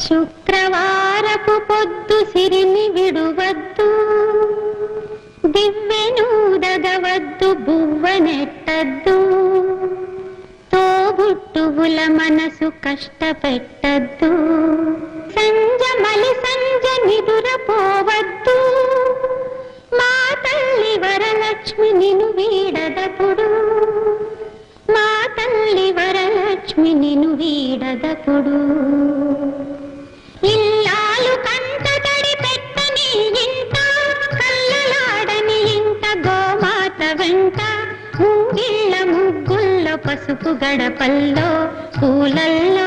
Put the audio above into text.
శుక్రవారపు పొద్దు సిరిని విడువద్దు, దివ్వెనూదగవద్దు, బువ్వనెట్టద్దు, తోబుట్టువుల మనసు కష్టపెట్టద్దు, సంజమలి సంజ నిదురపోవద్దు, మా తల్లి వరలక్ష్మి నిన్ను వీడదపుడు, మా తల్లి వరలక్ష్మి నిన్ను వీడదపుడు. ఇల్లాలు కంటతడి పెట్టని ఇంట, కల్లలాడని ఇంట, గోమాత వెంట, ముంగిళ్ళ ముగ్గుల్లో పసుపు గడపల్లో పూలల్లో